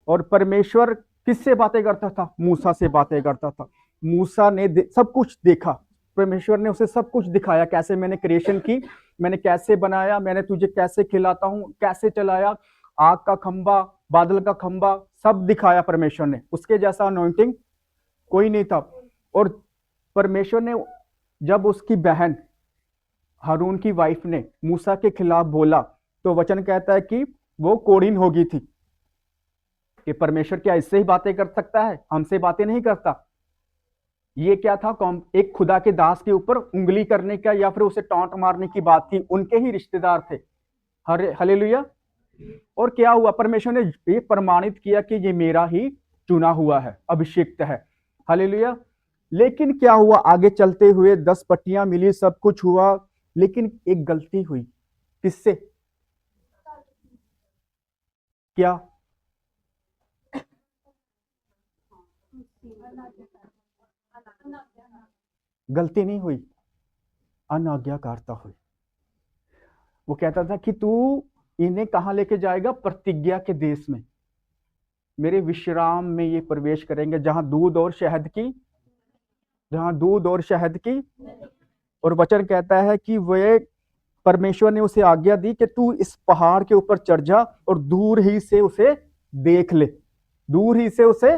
और परमेश्वर किससे बातें करता था? मूसा से बातें करता था। मूसा ने सब कुछ देखा, परमेश्वर ने उसे सब कुछ दिखाया, कैसे मैंने क्रिएशन की, मैंने कैसे बनाया, मैंने तुझे कैसे खिलाता हूँ, कैसे चलाया, आग का खंबा, बादल का खंबा, सब दिखाया परमेश्वर ने। उसके जैसा अनॉइंटिंग कोई नहीं था। और परमेश्वर ने जब उसकी बहन हारून की वाइफ ने मूसा के खिलाफ बोला, तो वचन कहता है कि वो कोढ़ीन हो गई थी कि परमेश्वर क्या इससे ही बातें कर सकता है, हमसे बातें नहीं करता। ये क्या था? एक खुदा के दास के ऊपर उंगली करने का या फिर उसे टॉन्ट मारने की बात थी। उनके ही रिश्तेदार थे। हरे हालेलुया। और क्या हुआ? परमेश्वर ने ये प्रमाणित किया कि ये मेरा ही चुना हुआ है, अभिषिक्त है। हालेलुया। लेकिन क्या हुआ? आगे चलते हुए 10 पट्टियां मिली, सब कुछ हुआ, लेकिन एक गलती हुई। किससे? क्या? गलती नहीं हुई, अनाज्ञाकारिता हुई। वो कहता था कि तू इन्हें कहां लेके जाएगा? प्रतिज्ञा के देश में, मेरे विश्राम में ये प्रवेश करेंगे, जहां दूध और शहद की। और वचन कहता है कि वे परमेश्वर ने उसे आज्ञा दी कि तू इस पहाड़ के ऊपर चढ़ जा और दूर ही से उसे देख ले, दूर ही से उसे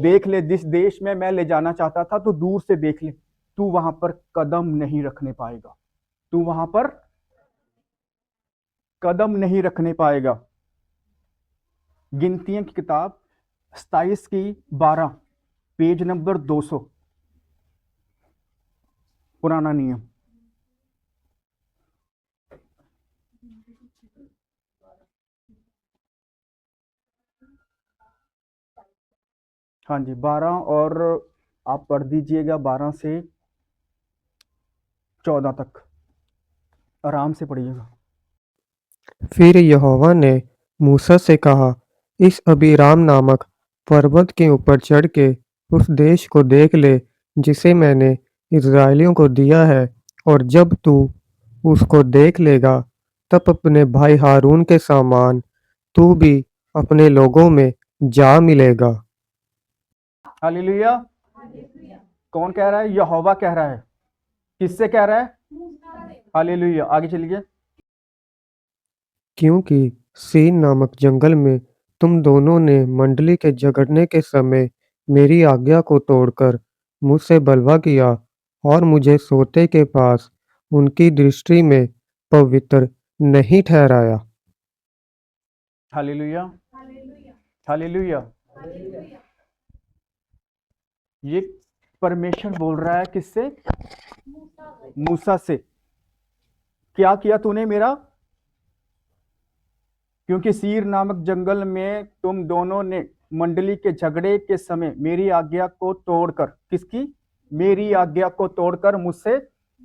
देख ले। जिस देश में मैं ले जाना चाहता था, तो दूर से देख ले। तू वहां पर कदम नहीं रखने पाएगा, तू वहां पर कदम नहीं रखने पाएगा। गिनतियों की किताब 27 की 12, पेज नंबर 200, पुराना नियम। हाँ जी, 12, और आप पढ़ दीजिएगा 12 से 14 तक, आराम से पढ़िएगा। फिर यहोवा ने मूसा से कहा, इस अबीराम नामक पर्वत के ऊपर चढ़ के उस देश को देख ले जिसे मैंने इस्राएलियों को दिया है, और जब तू उसको देख लेगा तब अपने भाई हारून के समान तू भी अपने लोगों में जा मिलेगा। हालेलुया। कौन कह रहा है? यहोवा कह रहा है। किससे कह रहा है? हालेलुया। आगे चलिए। क्योंकि सीन नामक जंगल में तुम दोनों ने मंडली के झगड़ने के समय मेरी आज्ञा को तोड़कर मुझसे बलवा किया और मुझे सोते के पास उनकी दृष्टि में पवित्र नहीं ठहराया। हालेलुया। हालेलुया। ये परमेश्वर बोल रहा है किससे? मूसा से। क्या किया तूने मेरा? क्योंकि सीर नामक जंगल में तुम दोनों ने मंडली के झगड़े के समय मेरी आज्ञा को तोड़कर, किसकी? मेरी आज्ञा को तोड़कर मुझसे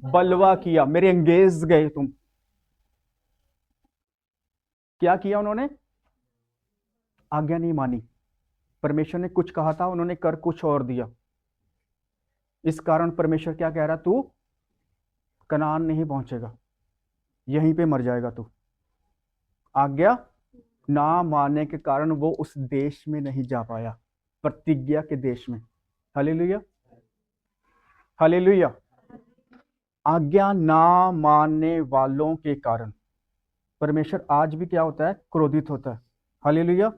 बलवा किया, मेरे एंगेज गए तुम। क्या किया उन्होंने? आज्ञा नहीं मानी। परमेश्वर ने कुछ कहा था, उन्होंने कर कुछ और दिया। इस कारण परमेश्वर क्या कह रहा? तू कनान नहीं पहुंचेगा, यहीं पे मर जाएगा तू। आज्ञा ना मानने के कारण वो उस देश में नहीं जा पाया, प्रतिज्ञा के देश में। हालेलुया। हालेलुया। आज्ञा ना मानने वालों के कारण परमेश्वर आज भी क्या होता है? क्रोधित होता है। हालेलुया।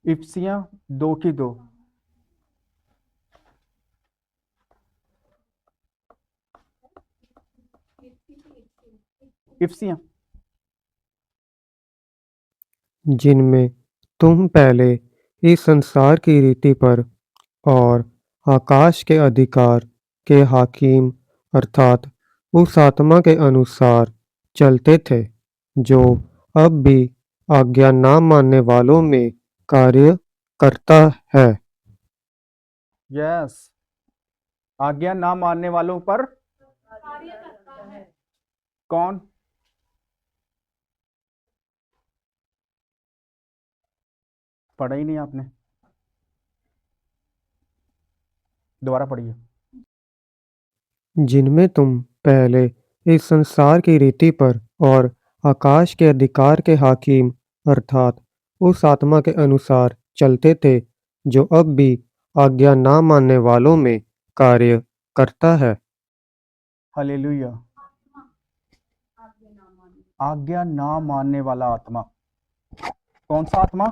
इफ्सियां 2 की 2। इफ्सियां। जिनमें तुम पहले इस संसार की रीति पर और आकाश के अधिकार के हाकिम अर्थात उस आत्मा के अनुसार चलते थे, जो अब भी आज्ञा ना मानने वालों में कार्य करता है। यस, आज्ञा ना मानने वालों पर कौन? पढ़ा ही नहीं आपने, दोबारा पढ़िए। जिनमें तुम पहले इस संसार की रीति पर और आकाश के अधिकार के हाकिम अर्थात उस आत्मा के अनुसार चलते थे जो अब भी आज्ञा ना मानने वालों में कार्य करता है। हालेलुया। आज्ञा ना मानने वाला आत्मा, कौन सा आत्मा?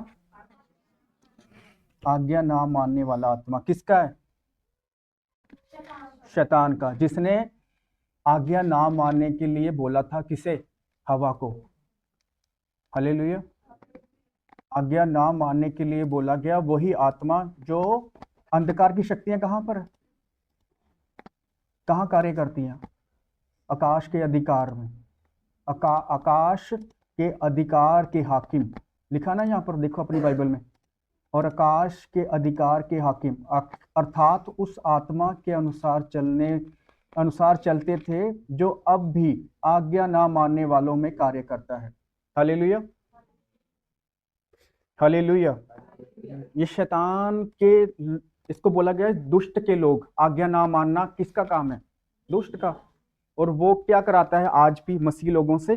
आज्ञा ना मानने वाला आत्मा किसका है? शैतान का, जिसने आज्ञा ना मानने के लिए बोला था किसे? हवा को। हालेलुया। आज्ञा ना मानने के लिए बोला गया वही आत्मा जो अंधकार की शक्तियां कहां पर है? कहां कार्य करती हैं? आकाश के अधिकार में। आकाश के अधिकार के हाकिम, लिखा ना यहाँ पर, देखो अपनी बाइबल में। और आकाश के अधिकार के हाकिम अर्थात उस आत्मा के अनुसार चलते थे जो अब भी आज्ञा ना मानने वालों में कार्य करता है। हालेलुया। हालेलुया। ये शैतान के, इसको बोला गया है दुष्ट के लोग। आज्ञा ना मानना किसका काम है? दुष्ट का। और वो क्या कराता है आज भी मसीह लोगों से?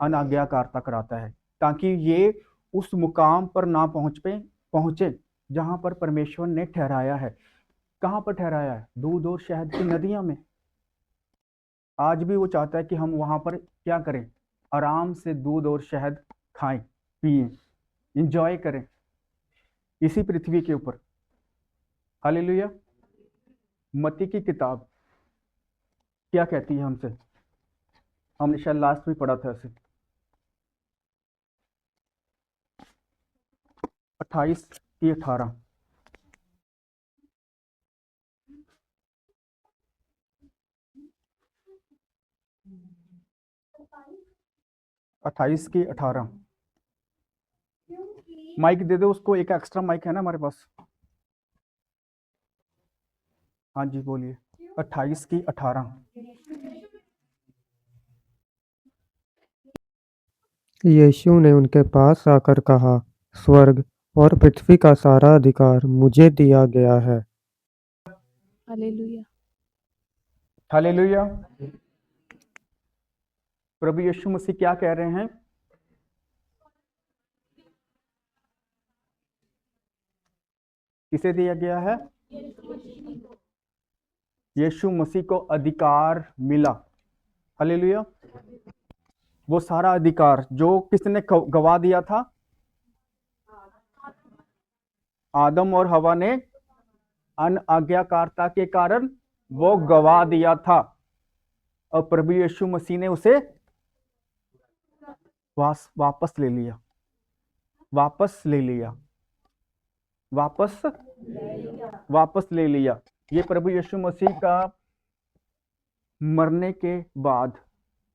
अनाज्ञाकारिता कराता है, ताकि ये उस मुकाम पर ना पहुंचे जहां पर परमेश्वर ने ठहराया है। कहां पर ठहराया है? दूध और शहद की नदियां में। आज भी वो चाहता है कि हम वहां पर क्या करें? आराम से दूध और शहद खाएं, पिए, इंजॉय करें इसी पृथ्वी के ऊपर। हालेलुया। मत्ती की किताब क्या कहती है हमसे? हमने शायद लास्ट में पढ़ा था इसे। 28 की 18। 28 की 18। माइक दे दो उसको, एक एक्स्ट्रा माइक है ना हमारे पास। हाँ जी बोलिए। 28 की 18। यीशु ने उनके पास आकर कहा, स्वर्ग और पृथ्वी का सारा अधिकार मुझे दिया गया है। हालेलुया। हालेलुया। प्रभु यीशु मसीह क्या कह रहे हैं? किसे दिया गया है? यीशु मसीह को अधिकार मिला। हालेलुया। वो सारा अधिकार जो किसने गवा दिया था? आदम और हवा ने अनाज्ञाकारिता के कारण वो गवा दिया था। और प्रभु यीशु मसीह ने उसे वापस ले लिया। वापस ले लिया। वापस ले लिया। ये प्रभु यीशु मसीह का मरने के बाद,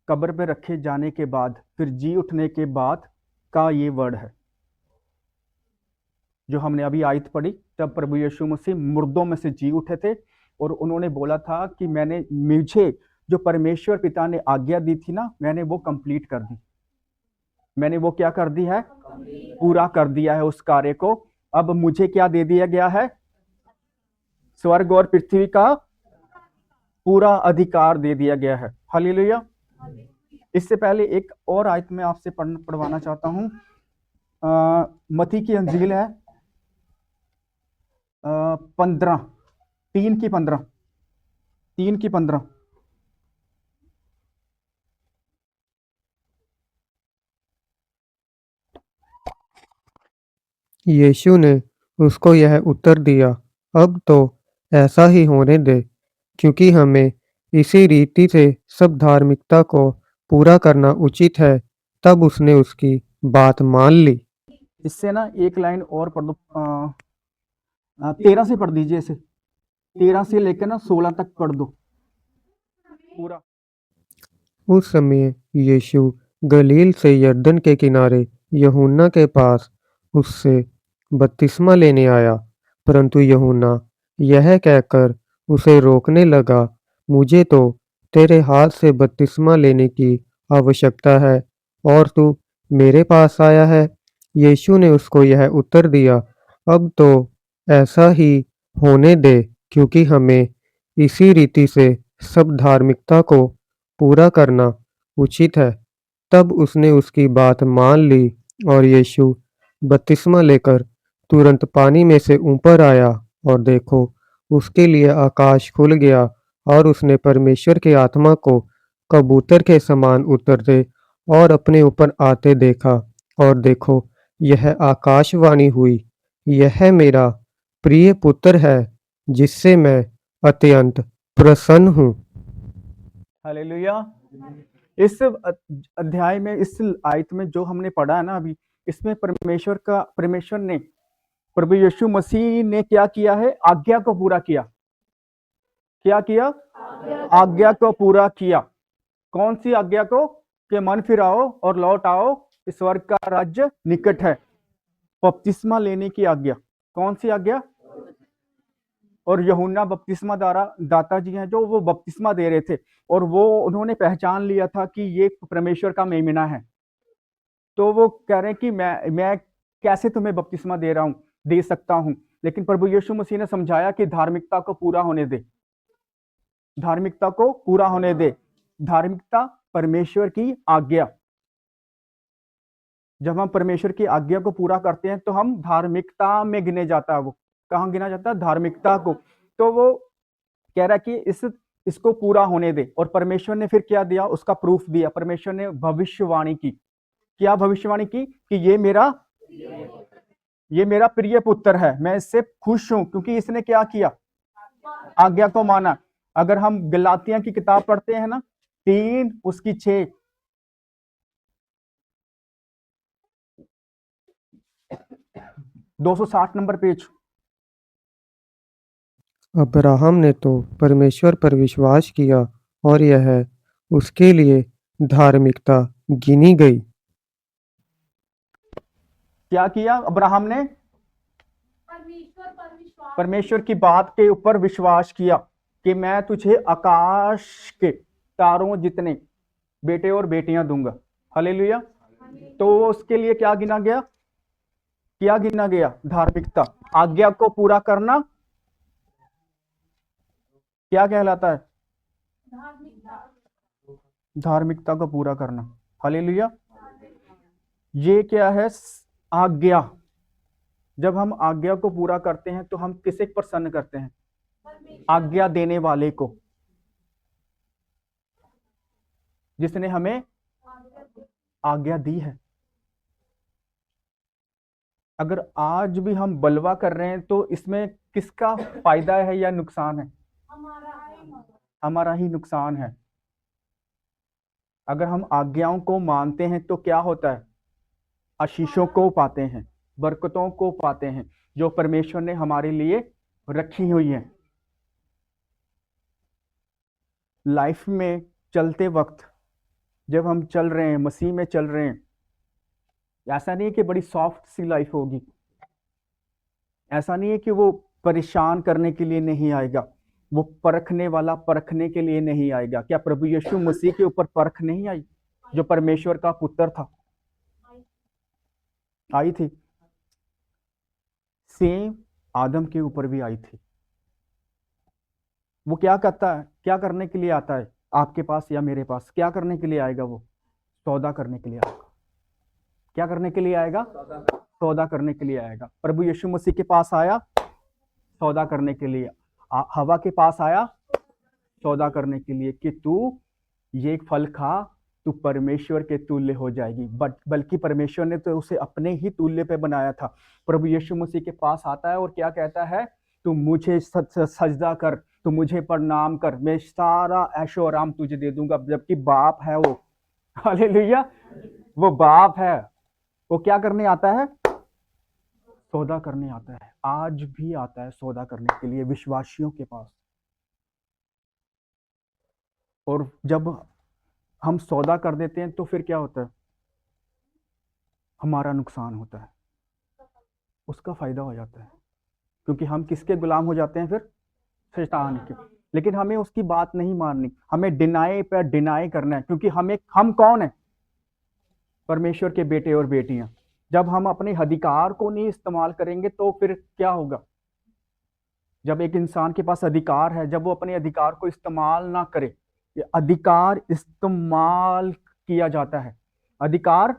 कब्र में रखे जाने के बाद, फिर जी उठने के बाद का ये वर्ड है जो हमने अभी आयत पढ़ी। तब प्रभु यीशु मसीह मुर्दों में से जी उठे थे और उन्होंने बोला था कि मुझे जो परमेश्वर पिता ने आज्ञा दी थी ना, मैंने वो कंप्लीट कर दी। मैंने वो क्या कर दी है? पूरा कर दिया है उस कार्य को। अब मुझे क्या दे दिया गया है? स्वर्ग और पृथ्वी का पूरा अधिकार दे दिया गया है। हालेलुया। इससे पहले एक और आयत में आपसे पढ़वाना चाहता हूं। मत्ती की अंजील है 15, 3 की 15, 3 की 15। यीशु ने उसको यह उत्तर दिया, अब तो ऐसा ही होने दे, क्योंकि हमें इसी रीति से सब धार्मिकता को पूरा करना उचित है। तब उसने उसकी बात मान ली। इससे ना एक लाइन और पढ़ दो। 13 से पढ़ दीजिए इसे। 13 से लेकर ना 16 तक पढ़ दो पूरा। उस समय यीशु गलील से यरदन के किनारे यूहन्ना के पास उससे बपतिस्मा लेने आया, परंतु यूहन्ना यह कहकर उसे रोकने लगा, मुझे तो तेरे हाथ से बपतिस्मा लेने की आवश्यकता है और तू मेरे पास आया है। यीशु ने उसको यह उत्तर दिया, अब तो ऐसा ही होने दे, क्योंकि हमें इसी रीति से सब धार्मिकता को पूरा करना उचित है। तब उसने उसकी बात मान ली और यीशु बपतिस्मा लेकर तुरंत पानी में से ऊपर आया और देखो उसके लिए आकाश खुल गया और उसने परमेश्वर की आत्मा को कबूतर के समान उतरते और अपने ऊपर आते देखा और देखो यह आकाशवाणी हुई, यह मेरा प्रिय पुत्र है जिससे मैं अत्यंत प्रसन्न हूँ। हालेलुया। इस अध्याय में, इस आयत में जो हमने पढ़ा है ना अभी, इसमें परमेश्वर ने, प्रभु यीशु मसीह ने क्या किया है? आज्ञा को पूरा किया। क्या किया? आज्ञा को पूरा किया। कौन सी आज्ञा को? कि मन फिराओ और लौट आओ, स्वर्ग का राज्य निकट है। बपतिस्मा लेने की आज्ञा। कौन सी आज्ञा? और यूहन्ना बपतिस्मा दाता जी हैं जो वो बपतिस्मा दे रहे थे, और वो उन्होंने पहचान लिया था कि ये परमेश्वर का मेमना है। तो वो कह रहे हैं कि मैं कैसे तुम्हें बपतिस्मा दे सकता हूं। लेकिन प्रभु यीशु मसीह ने समझाया कि धार्मिकता को पूरा होने दे, धार्मिकता को पूरा होने दे। धार्मिकता परमेश्वर की आज्ञा। जब हम परमेश्वर की आज्ञा को पूरा करते हैं तो हम धार्मिकता में गिने जाता है। वो कहाँ गिना जाता है? धार्मिकता को। तो वो कह रहा है कि इसको पूरा होने दे। और परमेश्वर ने फिर क्या दिया? उसका प्रूफ दिया। परमेश्वर ने भविष्यवाणी की। क्या भविष्यवाणी की? कि ये मेरा प्रिय पुत्र है, मैं इससे खुश हूं क्योंकि इसने क्या किया? आज्ञा को माना। अगर हम गलातिया की किताब पढ़ते हैं ना, 3 उसकी 6, $260 नंबर पेज। अब्राहम ने तो परमेश्वर पर विश्वास किया और यह उसके लिए धार्मिकता गिनी गई। क्या किया अब्राहम ने? परमेश्वर की बात के ऊपर विश्वास किया कि मैं तुझे आकाश के तारों जितने बेटे और बेटियां दूंगा। हालेलुया। तो उसके लिए क्या गिना गया? क्या गिना गया? धार्मिकता। आज्ञा को पूरा करना क्या कहलाता है? धार्मिकता को पूरा करना। हालेलुया। ये क्या है? आज्ञा। जब हम आज्ञा को पूरा करते हैं तो हम किसे प्रसन्न करते हैं? आज्ञा देने वाले को, जिसने हमें आज्ञा दी है। अगर आज भी हम बलवा कर रहे हैं तो इसमें किसका फायदा है या नुकसान है? हमारा ही नुकसान है। अगर हम आज्ञाओं को मानते हैं तो क्या होता है? आशीषों को पाते हैं, बरकतों को पाते हैं जो परमेश्वर ने हमारे लिए रखी हुई है। लाइफ में चलते वक्त जब हम चल रहे हैं, मसीह में चल रहे हैं, ऐसा नहीं है कि बड़ी सॉफ्ट सी लाइफ होगी। ऐसा नहीं है कि वो परेशान करने के लिए नहीं आएगा। वो परखने वाला परखने के लिए नहीं आएगा। क्या प्रभु यीशु मसीह के ऊपर परख नहीं आई? जो परमेश्वर का पुत्र था, आई थी। सेम आदम के ऊपर भी आई थी। वो क्या करता है? क्या करने के लिए आता है आपके पास या मेरे पास? क्या करने के लिए आएगा? वो सौदा करने के लिए आएगा। क्या करने के लिए आएगा? सौदा करने के लिए आएगा। प्रभु यीशु मसीह के पास आया सौदा करने के लिए। हवा के पास आया सौदा करने के लिए कि तू ये एक फल खा, तू परमेश्वर के तुल्य हो जाएगी। बल्कि परमेश्वर ने तो उसे अपने ही तुल्य पे बनाया था। प्रभु यीशु मसीह के पास आता है और क्या कहता है? तू मुझे सजदा कर, तू मुझे प्रणाम कर, मैं सारा ऐशो आराम तुझे दे दूंगा। जबकि बाप है वो। हालेलुया। वो बाप है। वो क्या करने आता है? सौदा करने आता है। आज भी आता है सौदा करने के लिए विश्वासियों के पास। और जब हम सौदा कर देते हैं तो फिर क्या होता है? हमारा नुकसान होता है, उसका फायदा हो जाता है। क्योंकि हम किसके गुलाम हो जाते हैं फिर? शैतान के। लेकिन हमें उसकी बात नहीं माननी, हमें डिनाई पर डिनाई करना है। क्योंकि हम कौन है? परमेश्वर के बेटे और बेटियां। जब हम अपने अधिकार को नहीं इस्तेमाल करेंगे तो फिर क्या होगा? जब एक इंसान के पास अधिकार है, जब वो अपने अधिकार को इस्तेमाल ना करे, ये अधिकार इस्तेमाल किया जाता है। अधिकार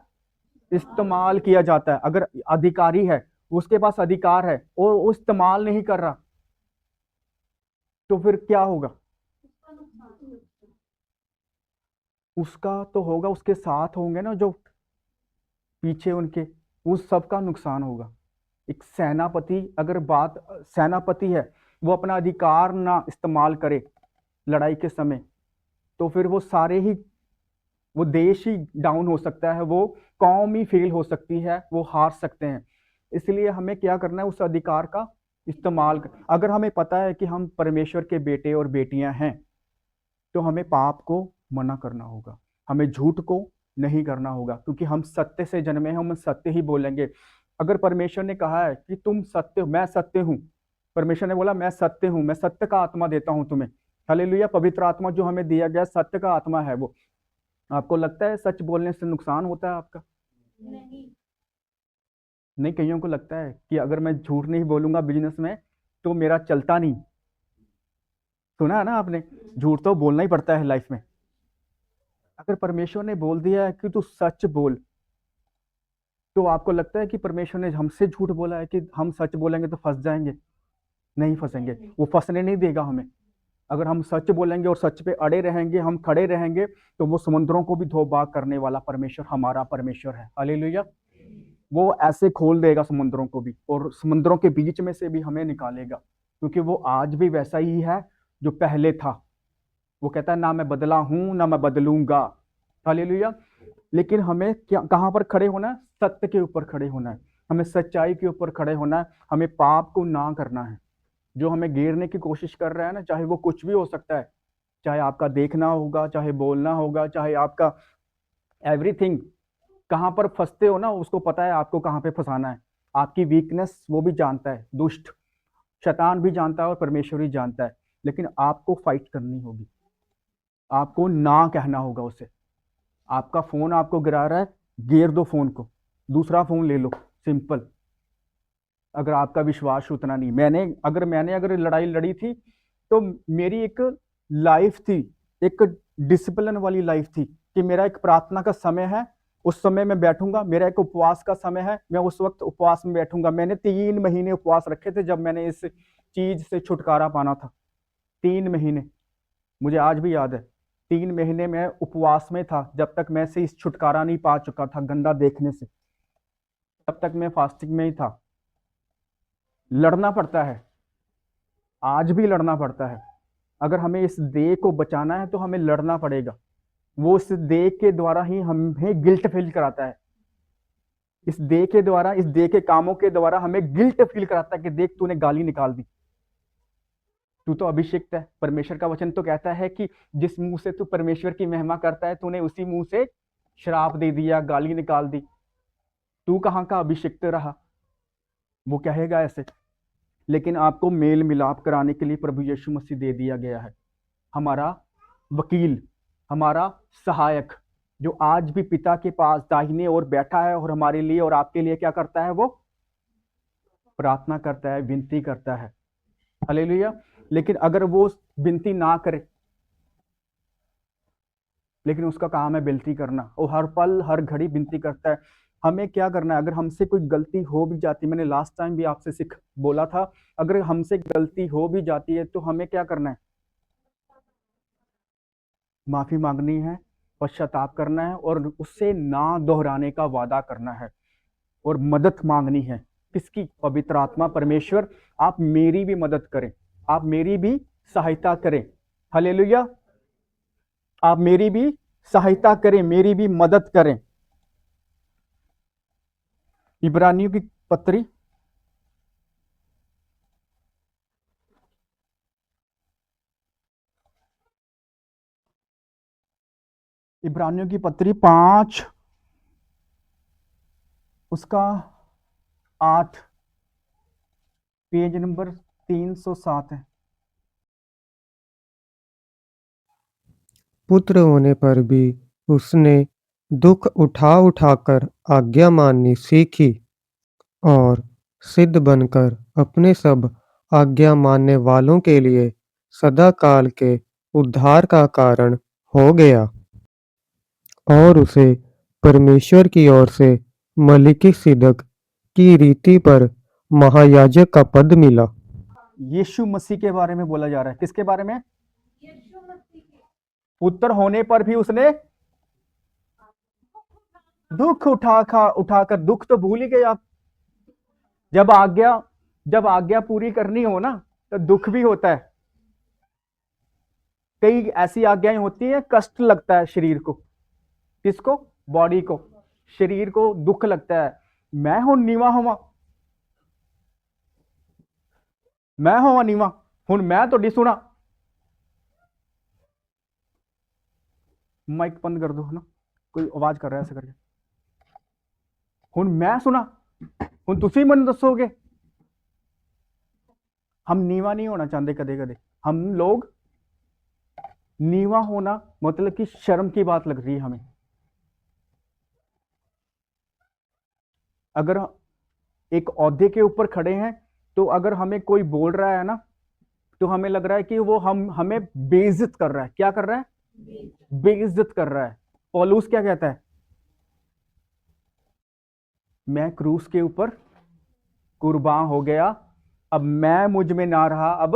इस्तेमाल किया जाता है। अगर अधिकारी है, उसके पास अधिकार है और वो इस्तेमाल नहीं कर रहा, तो फिर क्या होगा? उसका तो होगा, उसके साथ होंगे ना जो पीछे उनके, उस सब का नुकसान होगा। एक सेनापति, अगर बात सेनापति है, वो अपना अधिकार ना इस्तेमाल करे लड़ाई के समय, तो फिर वो सारे ही, वो देश ही डाउन हो सकता है, वो कौम ही फेल हो सकती है, वो हार सकते हैं। इसलिए हमें क्या करना है? उस अधिकार का इस्तेमाल अगर हमें पता है कि हम परमेश्वर के बेटे और बेटियां हैं, तो हमें पाप को मना करना होगा, हमें झूठ को नहीं करना होगा, क्योंकि हम सत्य से जन्मे हैं, हम सत्य ही बोलेंगे। अगर परमेश्वर ने कहा है कि तुम सत्य हो, मैं सत्य हूँ, परमेश्वर ने बोला मैं सत्य हूँ, मैं सत्य का आत्मा देता हूँ तुम्हें, हालेलुया। पवित्र आत्मा जो हमें दिया गया सत्य का आत्मा है वो। आपको लगता है सच बोलने से नुकसान होता है आपका? नहीं, कईयों को लगता है कि अगर मैं झूठ नहीं बोलूंगा बिजनेस में तो मेरा चलता नहीं। सुना है ना आपने? झूठ तो बोलना ही पड़ता है लाइफ में। अगर परमेश्वर ने बोल दिया है कि तू सच बोल, तो आपको लगता है कि परमेश्वर ने हमसे झूठ बोला है कि हम सच बोलेंगे तो फंस जाएंगे? नहीं फंसेंगे, वो फंसने नहीं देगा हमें। अगर हम सच बोलेंगे और सच पे अड़े रहेंगे, हम खड़े रहेंगे, तो वो समुद्रों को भी धो बाग करने वाला परमेश्वर हमारा परमेश्वर है, हालेलुया। वो ऐसे खोल देगा समुद्रों को भी, और समुद्रों के बीच में से भी हमें निकालेगा, क्योंकि वो आज भी वैसा ही है जो पहले था। वो कहता है ना मैं बदला हूं ना मैं बदलूंगा, हालेलुया। लेकिन हमें क्या, कहां पर खड़े होना है? सत्य के ऊपर खड़े होना है, हमें सच्चाई के ऊपर खड़े होना है, हमें पाप को ना करना है। जो हमें गिरने की कोशिश कर रहा है ना, चाहे वो कुछ भी हो सकता है, चाहे आपका देखना होगा, चाहे बोलना होगा, चाहे आपका एवरीथिंग, कहां पर फंसते हो ना, उसको पता है आपको कहां पे फंसाना है। आपकी वीकनेस वो भी जानता है, दुष्ट शैतान भी जानता है और परमेश्वर ही जानता है। लेकिन आपको फाइट करनी होगी, आपको ना कहना होगा उसे। आपका फोन आपको गिरा रहा है, गिर दो फोन को, दूसरा फोन ले लो, सिंपल। अगर आपका विश्वास उतना नहीं, मैंने अगर लड़ाई लड़ी थी, तो मेरी एक लाइफ थी, एक डिसिप्लिन वाली लाइफ थी, कि मेरा एक प्रार्थना का समय है, उस समय मैं बैठूंगा। मेरा एक उपवास का समय है, मैं उस वक्त उपवास में बैठूंगा। मैंने 3 महीने उपवास रखे थे जब मैंने इस चीज से छुटकारा पाना था। 3 महीने, मुझे आज भी याद है। 3 महीने में उपवास में था, जब तक मैं से इस छुटकारा नहीं पा चुका था गंदा देखने से, तब तक मैं फास्टिंग में ही था। लड़ना पड़ता है, आज भी लड़ना पड़ता है। अगर हमें इस देह को बचाना है तो हमें लड़ना पड़ेगा। वो इस देह के द्वारा ही हमें गिल्ट फील कराता है, इस देह के द्वारा, इस देह के कामों के द्वारा हमें गिल्ट फील कराता है कि देख तूने गाली निकाल दी, तू तो अभिषिक्त है। परमेश्वर का वचन तो कहता है कि जिस मुंह से तू परमेश्वर की महिमा करता है, तूने उसी मुंह से श्राप दे दिया, गाली निकाल दी, तू कहाँ का अभिषिक्त रहा? वो कहेगा ऐसे। लेकिन आपको मेल मिलाप कराने के लिए प्रभु यीशु मसीह दे दिया गया है, हमारा वकील, हमारा सहायक, जो आज भी पिता के पास दाहिने ओर बैठा है और हमारे लिए और आपके लिए क्या करता है? वो प्रार्थना करता है, विनती करता है, हालेलुया। लेकिन अगर वो विनती ना करे, लेकिन उसका काम है विनती करना, वो हर पल हर घड़ी विनती करता है। हमें क्या करना है? अगर हमसे कोई गलती हो भी जाती, मैंने लास्ट टाइम भी आपसे सिख बोला था, अगर हमसे गलती हो भी जाती है तो हमें क्या करना है? माफी मांगनी है, पश्चाताप करना है, और उससे ना दोहराने का वादा करना है, और मदद मांगनी है। किसकी? पवित्र आत्मा, परमेश्वर, आप मेरी भी मदद करें, आप मेरी भी सहायता करें, हालेलुया। आप मेरी भी सहायता करें, मेरी भी मदद करें। इब्रानियों की पत्री, इब्रानियों की पत्री 5 उसका 8, पेज नंबर 307 है। पुत्र होने पर भी उसने दुख उठा उठाकर आज्ञा माननी सीखी और सिद्ध बनकर अपने सब आज्ञा मानने वालों के लिए सदा काल के उद्धार का कारण हो गया। और उसे परमेश्वर की ओर से मलिकी सिदक की रीति पर महायाजक का पद मिला। यीशु मसीह के बारे में बोला जा रहा है। किसके बारे में? पुत्र होने पर भी उसने दुख उठाकर दुख तो भूल ही गए आप। जब आज्ञा पूरी करनी हो ना तो दुख भी होता है। कई ऐसी आज्ञाएं होती हैं, कष्ट लगता है शरीर को। किसको? बॉडी को, शरीर को दुख लगता है। मैं हूं नीवा होवा, मैं होवा नीवा, हुन मैं तो सुना। माइक बंद कर दो, है ना, कोई आवाज कर रहा है ऐसे करके। हुन मैं सुना, हुन तुसी मन दसोगे। हम नीवा नहीं होना चाहते कदे कदे। हम लोग नीवा होना मतलब कि शर्म की बात लग रही है हमें। अगर एक ओहदे के ऊपर खड़े हैं तो अगर हमें कोई बोल रहा है ना तो हमें लग रहा है कि वो हमें बेइज्जत कर रहा है। क्या कर रहा है? बेइज्जत कर रहा है। पौलुस क्या कहता है? मैं क्रूस के ऊपर कुर्बान हो गया, अब मैं मुझ में ना रहा, अब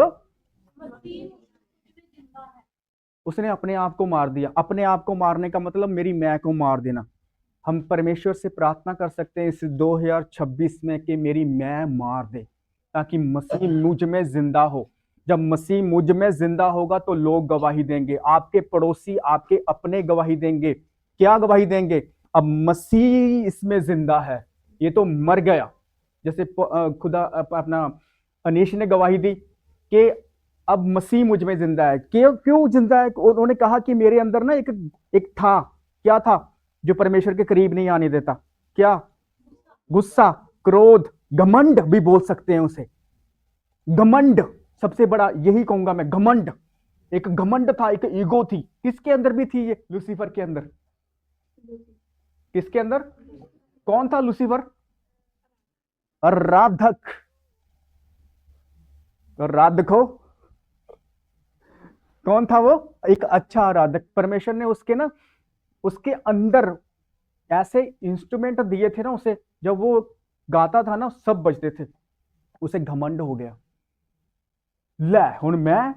उसने अपने आप को मार दिया। अपने आप को मारने का मतलब मेरी मैं को मार देना। हम परमेश्वर से प्रार्थना कर सकते हैं इस 2026 में कि मेरी मैं मार दे, ताकि मसीह मुझ में जिंदा हो। जब मसीह मुझ में जिंदा होगा तो लोग गवाही देंगे, आपके पड़ोसी, आपके अपने गवाही देंगे। क्या गवाही देंगे? अब मसीह इसमें जिंदा है, ये तो मर गया। जैसे खुदा अपना अनीश ने गवाही दी कि अब मसीह मुझ में जिंदा है। क्यों जिंदा है? उन्होंने कहा कि मेरे अंदर ना एक था। क्या था? जो परमेश्वर के करीब नहीं आने देता। क्या? गुस्सा, क्रोध, घमंड भी बोल सकते हैं उसे। घमंड सबसे बड़ा यही कहूंगा मैं, घमंड। एक घमंड था, एक ईगो थी। किसके अंदर भी थी? ये लूसीफर के अंदर। किसके अंदर? कौन था लूसीफर? आराधक। आराधको कौन था वो? एक अच्छा आराधक। परमेश्वर ने उसके अंदर ऐसे इंस्ट्रूमेंट दिए थे ना उसे, जब वो गाता था ना सब बजते थे। उसे घमंड हो गया। ले हुन मैं,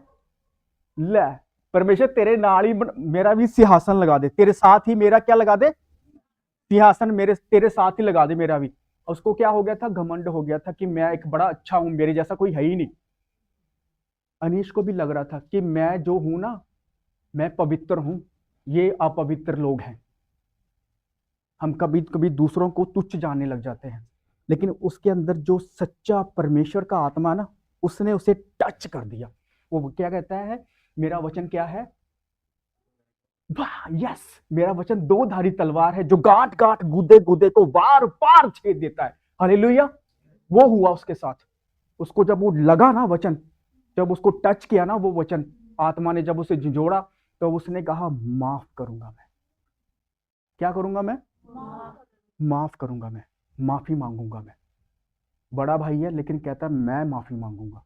ले परमेश्वर तेरे नाल ही मेरा भी सिंहासन लगा दे, तेरे साथ ही मेरा क्या लगा दे? सिंहासन मेरे तेरे साथ ही लगा दे मेरा भी। उसको क्या हो गया था? घमंड हो गया था कि मैं एक बड़ा अच्छा हूं, मेरे जैसा कोई है ही नहीं। अनीश को भी लग रहा था कि मैं जो हूं ना, मैं पवित्र हूं, ये अपवित्र लोग हैं। हम कभी कभी दूसरों को तुच्छ जानने लग जाते हैं, लेकिन उसके अंदर जो सच्चा परमेश्वर का आत्मा ना, उसने उसे टच कर दिया। वो क्या कहता है? मेरा वचन क्या है? यस, मेरा वचन दो धारी तलवार है जो गांठ गांठ गुदे गुदे को वार पार छेद देता है। हालेलुया। वो हुआ उसके साथ। उसको जब वो लगा ना वचन, जब उसको टच किया ना वो वचन, आत्मा ने जब उसे झिझोड़ा, तो उसने कहा माफ करूंगा मैं। क्या करूंगा मैं? माफ करूंगा मैं, माफी मांगूंगा मैं। बड़ा भाई है लेकिन कहता है मैं माफी मांगूंगा।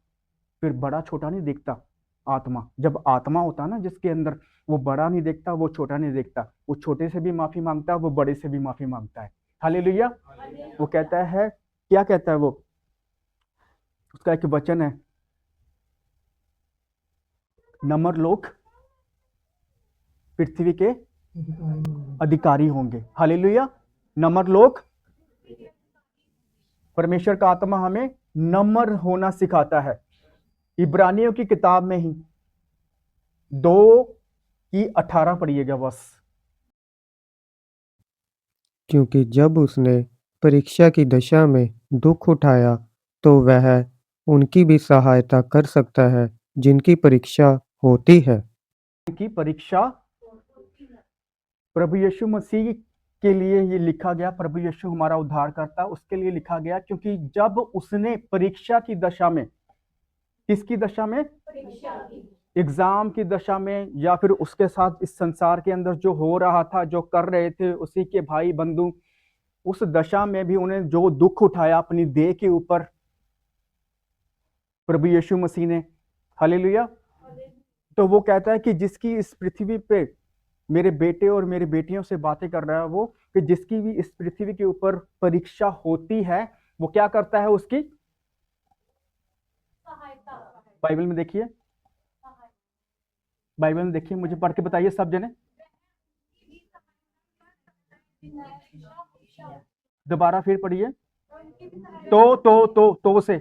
फिर बड़ा छोटा नहीं देखता। आत्मा, जब आत्मा होता है ना जिसके अंदर, वो बड़ा नहीं देखता, वो छोटा नहीं देखता। वो छोटे से भी माफी मांगता है, वो बड़े से भी माफी मांगता है। हालेलुया। वो कहता है, क्या कहता है वो? उसका एक वचन है, नम्र लोग पृथ्वी के अधिकारी होंगे। हालेलुया। नम्र लोग, परमेश्वर का आत्मा हमें नम्र होना सिखाता है। इब्रानियों की किताब में ही 2:18 पढ़िएगा बस। क्योंकि जब उसने परीक्षा की दशा में दुख उठाया तो वह उनकी भी सहायता कर सकता है जिनकी परीक्षा होती है। की परीक्षा प्रभु यीशु मसीह के लिए ये लिखा गया। प्रभु यीशु हमारा उद्धार करता, उसके लिए लिखा गया, क्योंकि जब उसने परीक्षा की दशा में, किसकी दशा में? एग्जाम की दशा में, या फिर उसके साथ इस संसार के अंदर जो हो रहा था, जो कर रहे थे उसी के भाई बंधु, उस दशा में भी उन्हें जो दुख उठाया अपनी देह के ऊपर प्रभु यीशु मसीह ने। हालेलुया। तो वो कहता है कि जिसकी इस पृथ्वी पे मेरे बेटे और मेरी बेटियों से बातें कर रहा है, वो कि जिसकी भी इस पृथ्वी के ऊपर परीक्षा होती है वो क्या करता है, उसकी बाइबल में देखिए, बाइबल में देखिए, मुझे पढ़ के बताइए सब जने, दोबारा फिर पढ़िए। तो से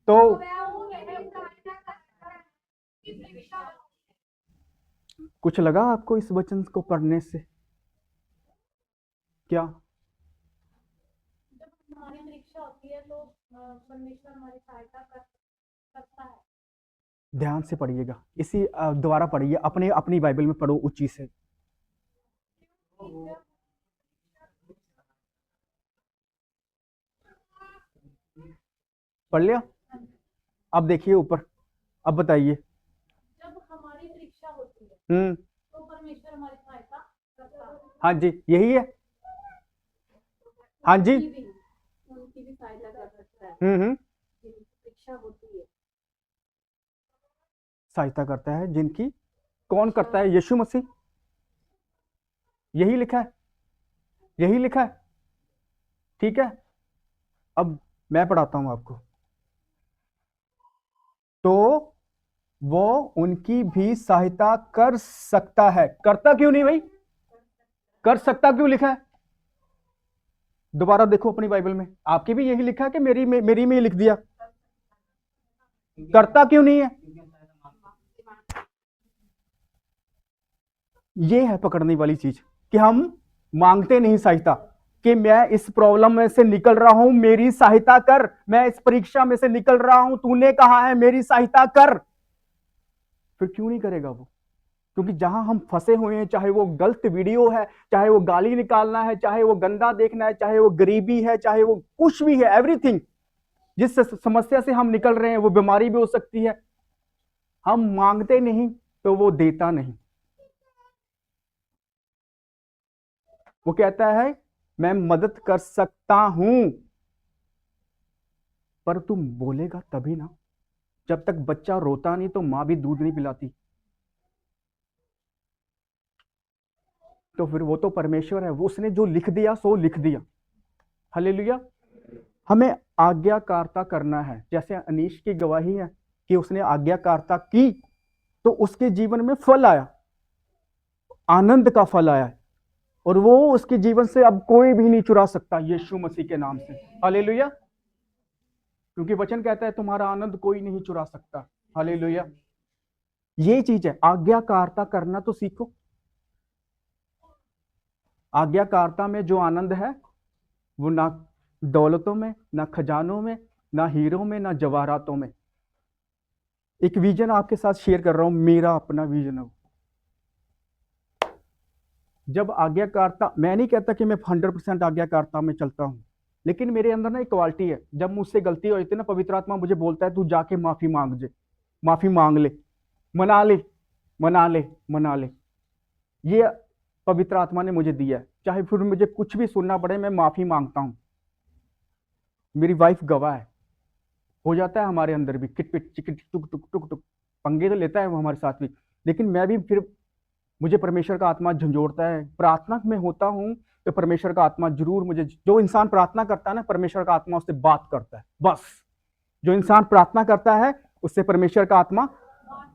तो कुछ लगा आपको इस वचन को पढ़ने से? क्या जब हमारी परीक्षा होती है तो परमेश्वर हमारी सहायता कर सकता है। ध्यान से पढ़िएगा, इसी दोबारा पढ़िए, अपने अपनी बाइबल में पढ़ो ऊंची से। पढ़ लिया? अब देखिए ऊपर, अब बताइए। जब हमारी परीक्षा होती है तो परमेश्वर हमारी सहायता करता है। हाँ जी, यही है। हाँ जी, उनकी भी सहायता कर सकता है। जिनकी परीक्षा होती है, सहायता करता है जिनकी, कौन करता है? यीशु मसीह। यही लिखा है, यही लिखा है, ठीक है। अब मैं पढ़ाता हूं आपको। तो वो उनकी भी सहायता कर सकता है। करता क्यों नहीं भाई? कर सकता क्यों लिखा है? दोबारा देखो अपनी बाइबल में, आपकी भी यही लिखा है कि मेरी में ही लिख दिया? करता क्यों नहीं है? ये है पकड़ने वाली चीज कि हम मांगते नहीं सहायता, कि मैं इस प्रॉब्लम में से निकल रहा हूं, मेरी सहायता कर, मैं इस परीक्षा में से निकल रहा हूं, तूने कहा है मेरी सहायता कर। फिर क्यों नहीं करेगा वो? क्योंकि जहां हम फंसे हुए हैं, चाहे वो गलत वीडियो है, चाहे वो गाली निकालना है, चाहे वो गंदा देखना है, चाहे वो गरीबी है, चाहे वो कुछ भी है, एवरीथिंग, जिस समस्या से हम निकल रहे हैं, वो बीमारी भी हो सकती है, हम मांगते नहीं तो वो देता नहीं। वो कहता है मैं मदद कर सकता हूं, पर तुम बोलेगा तभी ना। जब तक बच्चा रोता नहीं तो मां भी दूध नहीं पिलाती। तो फिर वो तो परमेश्वर है, वो उसने जो लिख दिया सो लिख दिया। हालेलुया। हमें आज्ञाकारिता करना है। जैसे अनीश की गवाही है कि उसने आज्ञाकारिता की तो उसके जीवन में फल आया, आनंद का फल आया, और वो उसके जीवन से अब कोई भी नहीं चुरा सकता, यीशु मसीह के नाम से। हालेलुया। क्योंकि वचन कहता है तुम्हारा आनंद कोई नहीं चुरा सकता। हालेलुया। ये चीज है, आज्ञाकारिता करना तो सीखो। आज्ञाकारिता में जो आनंद है वो ना दौलतों में, ना खजानों में, ना हीरों में, ना जवाहरातों में। एक विजन आपके साथ शेयर कर रहा हूं, मेरा अपना विजन है। जब आज्ञाकारिता, मैं नहीं कहता कि मैं 100% आज्ञाकारिता में चलता हूं, लेकिन मेरे अंदर ना एक क्वालिटी है, जब मुझसे गलती हो जाती है ना, पवित्र आत्मा मुझे बोलता है तू जाके माफी मांग जे, माफी मांग ले, मना ले, मना ले, मना ले। ये पवित्र आत्मा ने मुझे दिया है, चाहे फिर मुझे कुछ भी सुनना पड़े, मैं माफी मांगता हूं। मेरी वाइफ गवाह है। हो जाता है हमारे अंदर भी किटपिट चिकट टुक टुक टुक टुक, पंगे तो लेता है वो हमारे साथ भी, लेकिन मैं भी फिर, मुझे परमेश्वर का आत्मा झंझोड़ता है। प्रार्थना में होता हूं तो परमेश्वर का आत्मा जरूर मुझे, जो इंसान प्रार्थना करता है ना, परमेश्वर का आत्मा उससे बात करता है। बस जो इंसान प्रार्थना करता है उससे परमेश्वर का आत्मा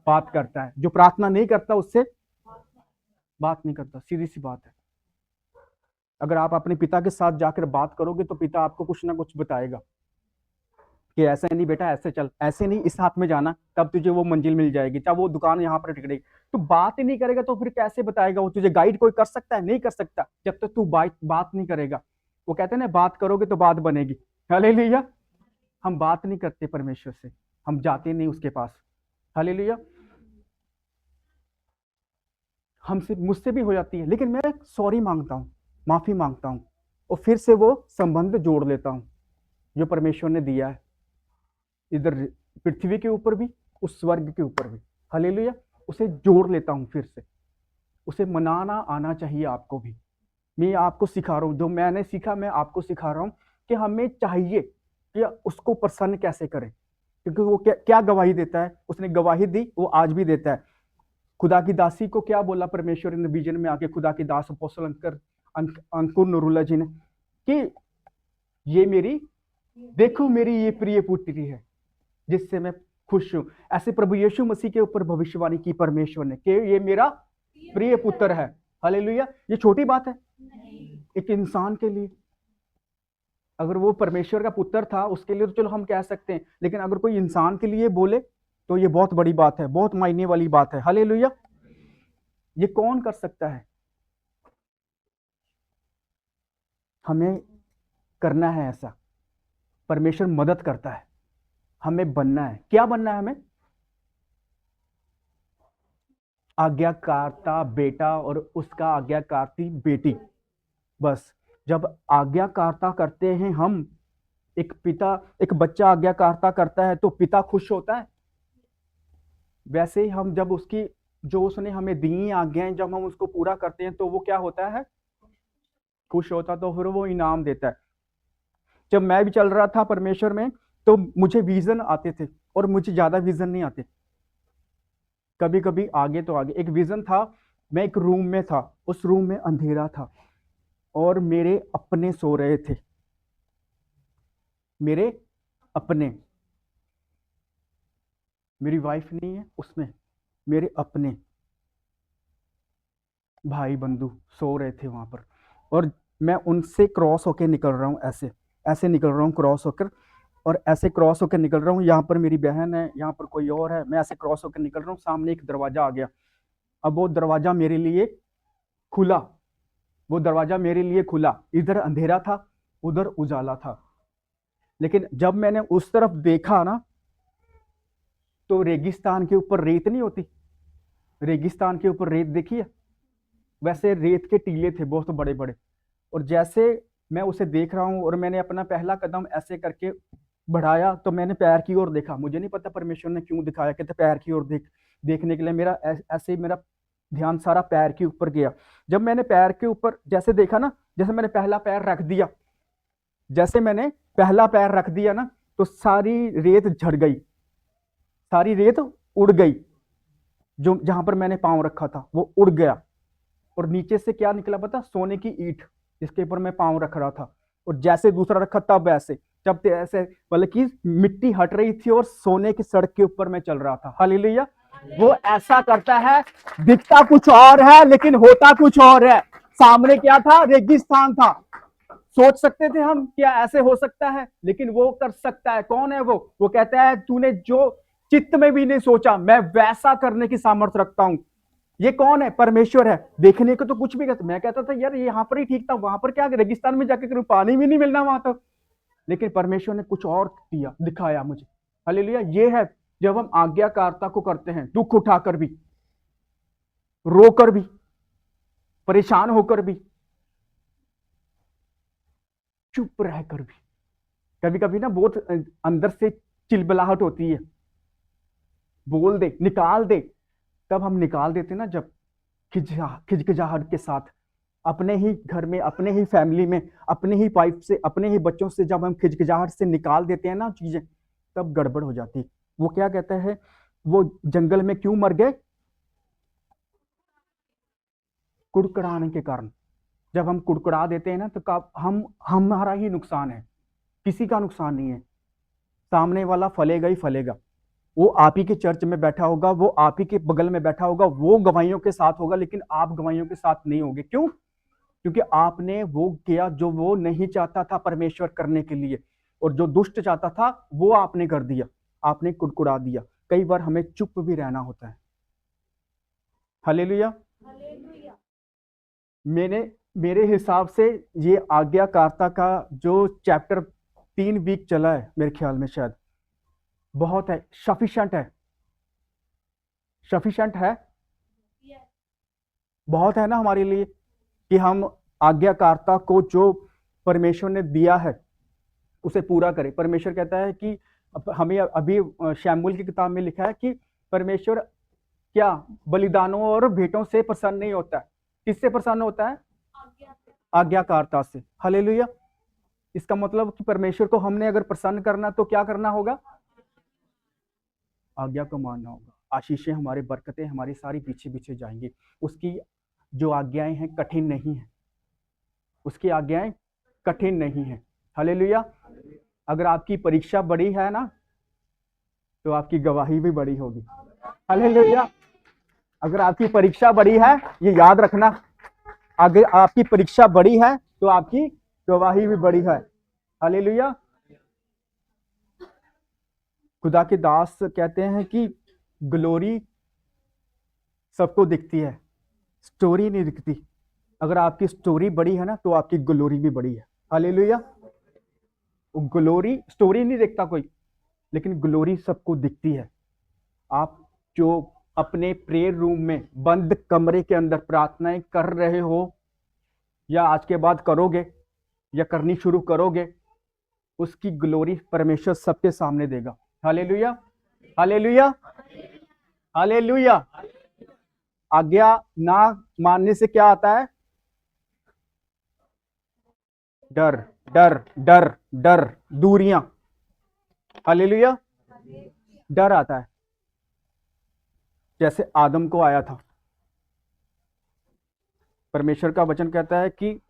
बात करता है, जो प्रार्थना नहीं करता उससे बात नहीं करता। सीधी सी बात है। अगर आप अपने पिता के साथ जाकर बात करोगे तो पिता आपको कुछ ना कुछ बताएगा कि ऐसे नहीं बेटा, ऐसे चल, ऐसे नहीं, इस हाथ में जाना, तब तुझे वो मंजिल मिल जाएगी, चाहे वो दुकान यहाँ पर टिक। तू बात ही नहीं करेगा तो फिर कैसे बताएगा वो तुझे? गाइड कोई कर सकता है? नहीं कर सकता जब तक तू बात नहीं करेगा। वो कहते हैं ना, बात करोगे तो बात बनेगी। हालेलुया। हम बात नहीं करते परमेश्वर से, हम जाते नहीं उसके पास। हालेलुया। हमसे, मुझसे भी हो जाती है, लेकिन मैं सॉरी मांगता हूँ, माफी मांगता हूँ, और फिर से वो संबंध जोड़ लेता हूँ जो परमेश्वर ने दिया है, इधर पृथ्वी के ऊपर भी, उस स्वर्ग के ऊपर भी। हालेलुया। उसे जोड़ लेता हूं फिर से। उसे मनाना आना चाहिए आपको भी। मैं आपको सिखा रहा हूं, जो मैंने सीखा मैं आपको सिखा रहा हूं कि हमें चाहिए कि उसको प्रसन्न कैसे करें, क्योंकि वो क्या गवाही देता है, उसने गवाही दी, वो आज भी देता है। खुदा की दासी को क्या बोला परमेश्वर ने विजन में आके? खुदा की दास अपोस्तल अंकुर नूरुल्ला जी ने कि ये मेरी, देखो मेरी ये प्रिय पुत्री है जिससे मैं खुश हूं। ऐसे प्रभु यीशु मसीह के ऊपर भविष्यवाणी की परमेश्वर ने कि ये मेरा प्रिय पुत्र है। हालेलुया। ये छोटी बात है एक इंसान के लिए। अगर वो परमेश्वर का पुत्र था उसके लिए तो चलो हम कह सकते हैं, लेकिन अगर कोई इंसान के लिए बोले तो ये बहुत बड़ी बात है, बहुत मायने वाली बात है। हालेलुया। ये कौन कर सकता है? हमें करना है ऐसा। परमेश्वर मदद करता है। हमें बनना है। क्या बनना है हमें? आज्ञाकारता बेटा और उसका आज्ञाकारती बेटी। बस जब आज्ञाकारता करते हैं हम, एक बच्चा आज्ञाकारता करता है तो पिता खुश होता है। वैसे ही हम जब उसकी, जो उसने हमें दी आज्ञाएं, जब हम उसको पूरा करते हैं तो वो क्या होता है? खुश होता। तो फिर वो इनाम देता है। जब मैं भी चल रहा था परमेश्वर में तो मुझे विजन आते थे और मुझे ज्यादा विजन नहीं आते। कभी कभी आगे तो आगे एक विजन था। मैं एक रूम में था, उस रूम में अंधेरा था और मेरे अपने सो रहे थे। मेरे अपने, मेरी वाइफ नहीं है उसमें, मेरे अपने भाई बंधु सो रहे थे वहां पर। और मैं उनसे क्रॉस होकर निकल रहा हूँ, ऐसे ऐसे निकल रहा हूँ क्रॉस होकर, और ऐसे क्रॉस होकर निकल रहा हूँ। यहाँ पर मेरी बहन है, यहाँ पर कोई और है, मैं ऐसे क्रॉस होकर निकल रहा हूँ। सामने एक दरवाजा आ गया। अब वो दरवाजा मेरे लिए खुला, वो दरवाजा मेरे लिए खुला। इधर अंधेरा था, उधर उजाला था। लेकिन जब मैंने उस तरफ देखा ना, तो रेगिस्तान के ऊपर रेत नहीं होती, रेगिस्तान के ऊपर रेत देखी है, वैसे रेत के टीले थे बहुत बड़े बड़े। और जैसे मैं उसे देख रहा हूं और मैंने अपना पहला कदम ऐसे करके बढ़ाया तो मैंने पैर की ओर देखा। मुझे नहीं पता परमेश्वर ने क्यों दिखाया कि पैर की ओर देखने के लिए मेरा ऐसे मेरा ध्यान सारा पैर के ऊपर गया। जब मैंने पैर के ऊपर जैसे देखा ना, जैसे मैंने पहला पैर रख दिया, जैसे मैंने पहला पैर रख दिया ना, तो सारी रेत झड़ गई, सारी रेत उड़ गई। जो जहां पर मैंने पांव रखा था वो उड़ गया। और नीचे से क्या निकला पता? सोने की ईंट, जिसके ऊपर मैं पांव रख रहा था। और जैसे दूसरा रखा तब ऐसे, जब ऐसे मतलब कि मिट्टी हट रही थी और सोने की सड़क के ऊपर मैं चल रहा था। हालेलुया। वो ऐसा करता है, दिखता कुछ और है लेकिन होता कुछ और है। सामने क्या था? रेगिस्तान था। सोच सकते थे हम क्या ऐसे हो सकता है, लेकिन वो कर सकता है। कौन है वो कहता है तूने जो चित्त में भी नहीं सोचा मैं वैसा करने की सामर्थ्य रखता हूं। ये कौन है? परमेश्वर है। देखने को तो कुछ भी कहता, मैं कहता था यार ये यहाँ पर ही ठीक था, वहां पर क्या रेगिस्तान में जाके करूं, पानी भी नहीं मिलना वहां तो। लेकिन परमेश्वर ने कुछ और दिया, दिखाया मुझे। हालेलुया। ये है जब हम आज्ञाकारिता को करते हैं, दुख उठाकर भी, रोकर भी, परेशान होकर भी, चुप रहकर भी। कभी कभी ना बहुत अंदर से चिलबलाहट होती है, बोल दे, निकाल दे। तब हम निकाल देते ना, जब खिजखिजाहट के साथ, अपने ही घर में, अपने ही फैमिली में, अपने ही वाइफ से, अपने ही बच्चों से जब हम खिजखिजाहट से निकाल देते हैं ना चीजें, तब गड़बड़ हो जाती है। वो क्या कहता है, वो जंगल में क्यों मर गए? कुड़कुड़ाने के कारण। जब हम कुड़कुड़ा देते हैं ना तो हम हमारा ही नुकसान है, किसी का नुकसान नहीं है। सामने वाला फलेगा ही फलेगा। वो आप ही के चर्च में बैठा होगा, वो आप ही के बगल में बैठा होगा, वो गवाहियों के साथ होगा, लेकिन आप गवाहियों के साथ नहीं होगे। क्यों? क्योंकि आपने वो किया जो वो नहीं चाहता था परमेश्वर करने के लिए, और जो दुष्ट चाहता था वो आपने कर दिया, आपने कुड़कुड़ा दिया। कई बार हमें चुप भी रहना होता है। हालेलुया। मेरे हिसाब से ये आज्ञाकारिता का जो चैप्टर 3 वीक चला है, मेरे ख्याल में शायद बहुत है, सफिशिएंट है, सफिशिएंट है, बहुत है ना हमारे लिए कि हम आज्ञाकारिता को जो परमेश्वर ने दिया है उसे पूरा करें। परमेश्वर कहता है कि हमें अभी शमूएल की किताब में लिखा है कि परमेश्वर क्या बलिदानों और भेंटों से प्रसन्न नहीं होता है। किससे प्रसन्न होता है? आज्ञाकारिता से। हालेलुया। इसका मतलब कि परमेश्वर को हमने अगर प्रसन्न करना तो क्या करना होगा? आज्ञा को मानना होगा। आशीषें हमारी, बरकतें हमारी सारी पीछे पीछे जाएंगी। उसकी जो आज्ञाएं हैं कठिन नहीं है, उसकी आज्ञाएं कठिन नहीं है। हालेलुया। अगर आपकी परीक्षा बड़ी है ना, तो आपकी गवाही भी बड़ी होगी। हालेलुया। अगर आपकी परीक्षा बड़ी है, ये याद रखना, अगर आपकी परीक्षा बड़ी है तो आपकी गवाही भी बड़ी है। हालेलुया। खुदा के दास कहते हैं कि ग्लोरी सबको दिखती है, स्टोरी नहीं दिखती। अगर आपकी स्टोरी बड़ी है ना, तो आपकी ग्लोरी भी बड़ी है। हालेलुया। ग्लोरी स्टोरी नहीं देखता कोई, लेकिन ग्लोरी सबको दिखती है। आप जो अपने प्रेयर रूम में बंद कमरे के अंदर प्रार्थनाएं कर रहे हो, या आज के बाद करोगे, या करनी शुरू करोगे, उसकी ग्लोरी परमेश्वर सबके सामने देगा। Hallelujah, hallelujah, hallelujah. आज्ञा ना मानने से क्या आता है? डर, डर, डर, डर, दूरियां। हालेलुया। डर आता है, जैसे आदम को आया था। परमेश्वर का वचन कहता है कि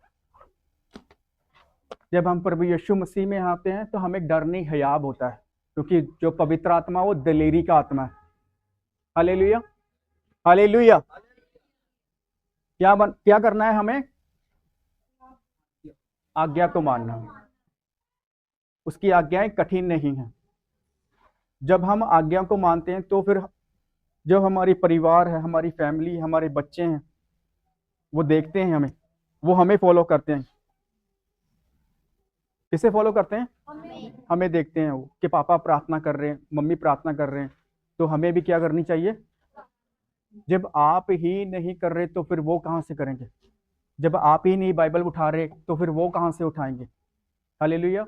जब हम प्रभु यीशु मसीह में आते हैं तो हमें डर नहीं हयाब होता है, क्योंकि जो पवित्र आत्मा वो दिलेरी का आत्मा है। Hallelujah, hallelujah. क्या करना है हमें? आज्ञा को मानना। उसकी आज्ञाएं कठिन नहीं हैं। जब हम आज्ञा को मानते हैं तो फिर जो हमारी परिवार है, हमारी फैमिली, हमारे बच्चे हैं, वो देखते हैं हमें, वो हमें फॉलो करते हैं। किसे फॉलो करते हैं? हमें देखते हैं वो कि पापा प्रार्थना कर रहे हैं, मम्मी प्रार्थना कर रहे हैं, तो हमें भी क्या करनी चाहिए? जब आप ही नहीं कर रहे तो फिर वो कहाँ से करेंगे? जब आप ही नहीं बाइबल उठा रहे तो फिर वो कहाँ से उठाएंगे? हालेलुया।